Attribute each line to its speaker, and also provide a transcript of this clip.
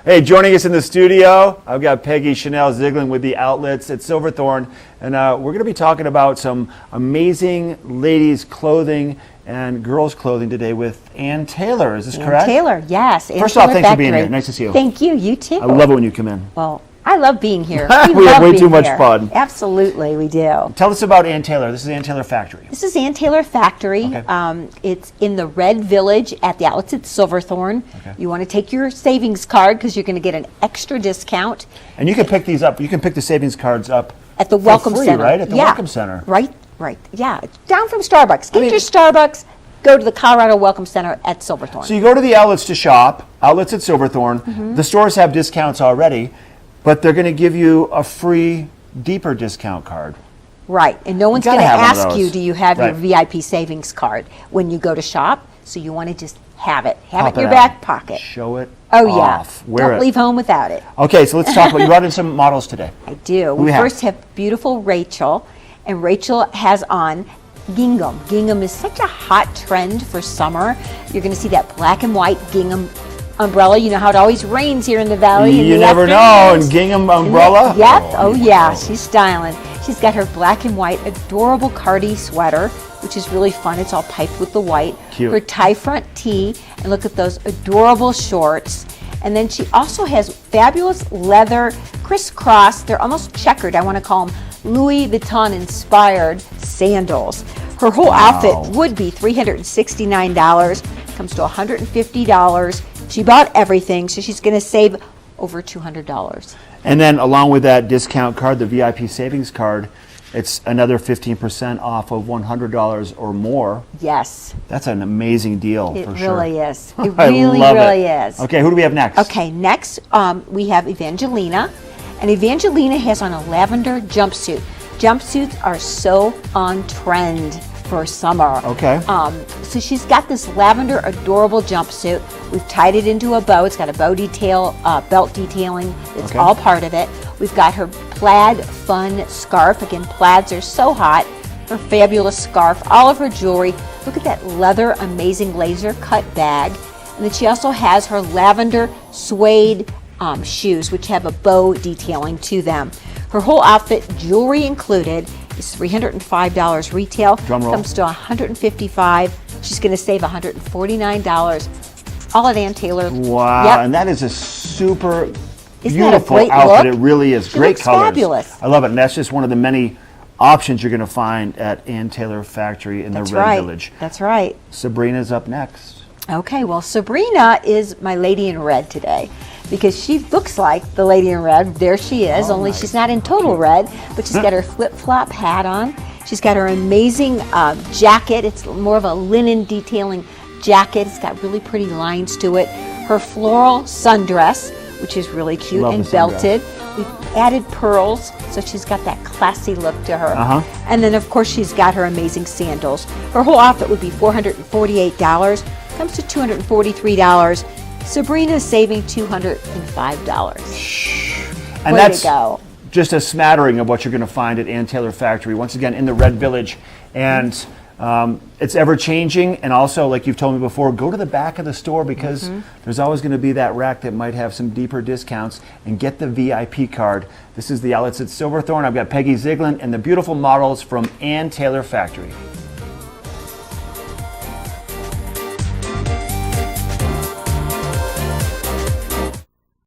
Speaker 1: Hey, joining us in the studio, I've got Peggy Chanel Ziegler with the outlets at Silverthorne, and we're going to be talking about some amazing ladies' clothing and girls' clothing today with Ann Taylor. Is this correct?
Speaker 2: Taylor, yes.
Speaker 1: First off, thanks for being here. Nice to see you.
Speaker 2: Thank you. You too.
Speaker 1: I love it when you come in.
Speaker 2: Well, I love being here.
Speaker 1: We have way too much fun.
Speaker 2: Absolutely, we do.
Speaker 1: Tell us about Ann Taylor. This is Ann Taylor Factory.
Speaker 2: This is Ann Taylor Factory.
Speaker 1: Okay.
Speaker 2: It's in the Red Village at the outlets at Silverthorne.
Speaker 1: Okay.
Speaker 2: You want to take your savings card because you're going to get an extra discount.
Speaker 1: And you can pick these up. You can pick the savings cards up
Speaker 2: at the Welcome
Speaker 1: free,
Speaker 2: Center.
Speaker 1: Right? At the Welcome Center.
Speaker 2: Right. Yeah. Down from Starbucks. Get your Starbucks. Go to the Colorado Welcome Center at Silverthorne.
Speaker 1: So you go to the outlets to shop, outlets at Silverthorne. Mm-hmm. The stores have discounts already, but they're going to give you a free, deeper discount card.
Speaker 2: Right, and no one's going to ask you, do you have your VIP savings card when you go to shop? So you want to just have it. Have it in your back pocket.
Speaker 1: Show it
Speaker 2: off.
Speaker 1: Wear it.
Speaker 2: Don't leave home without it.
Speaker 1: Okay, so let's talk about, you brought in some models today.
Speaker 2: I do. We first have beautiful Rachel, and Rachel has on gingham. Gingham is such a hot trend for summer. You're going to see that black and white gingham umbrella. You know how it always rains here in the valley.
Speaker 1: You never know. And gingham umbrella?
Speaker 2: Yep. Oh yeah, she's styling. She's got her black and white adorable Cardi sweater, which is really fun. It's all piped with the white.
Speaker 1: Cute.
Speaker 2: Her tie front tee, and look at those adorable shorts. And then she also has fabulous leather crisscross. They're almost checkered. I want to call them Louis Vuitton inspired sandals. Her whole outfit would be $369. Comes to $150. She bought everything, so she's going to save over $200.
Speaker 1: And then along with that discount card, the VIP savings card, it's another 15% off of $100 or more.
Speaker 2: Yes.
Speaker 1: That's an amazing deal, for sure.
Speaker 2: It really is. It really is.
Speaker 1: Okay, who do we have next?
Speaker 2: Okay, next we have Evangelina. And Evangelina has on a lavender jumpsuit. Jumpsuits are so on trend for summer.
Speaker 1: Okay.
Speaker 2: So she's got this lavender adorable jumpsuit. We've tied it into a bow. It's got a bow detail, belt detailing. It's all part of it. We've got her plaid fun scarf. Again, plaids are so hot. Her fabulous scarf, all of her jewelry. Look at that leather, amazing laser cut bag. And then she also has her lavender suede shoes, which have a bow detailing to them. Her whole outfit, jewelry included, is $305 retail.
Speaker 1: Drum roll.
Speaker 2: Comes to $155. She's going to save $149. All at Ann Taylor.
Speaker 1: Wow,
Speaker 2: yep.
Speaker 1: And that is a super
Speaker 2: beautiful
Speaker 1: outfit.
Speaker 2: Look?
Speaker 1: It really is.
Speaker 2: She
Speaker 1: Great
Speaker 2: looks
Speaker 1: colors.
Speaker 2: Fabulous.
Speaker 1: I love it. And that's just one of the many options you're going to find at Ann Taylor Factory in the Red Village.
Speaker 2: That's right.
Speaker 1: Sabrina's up next.
Speaker 2: Okay, well, Sabrina is my lady in red today because she looks like the lady in red. There she is, only
Speaker 1: nice.
Speaker 2: she's not in total red, but she's got her flip-flop hat on. She's got her amazing jacket. It's more of a linen detailing jacket. It's got really pretty lines to it. Her floral sundress, which is really cute.
Speaker 1: Love
Speaker 2: and
Speaker 1: the
Speaker 2: belted. We've added pearls, so she's got that classy look to her. And then, of course, she's got her amazing sandals. Her whole outfit would be $448. Comes to $243. Sabrina's saving $205.
Speaker 1: And
Speaker 2: Way
Speaker 1: that's
Speaker 2: to go.
Speaker 1: Just a smattering of what you're going to find at Ann Taylor Factory, once again in the Red Village. And it's ever changing, and also, like you've told me before, go to the back of the store because there's always going to be that rack that might have some deeper discounts, and get the VIP card. This is the outlets at Silverthorne. I've got Peggy Ziegler and the beautiful models from Ann Taylor Factory.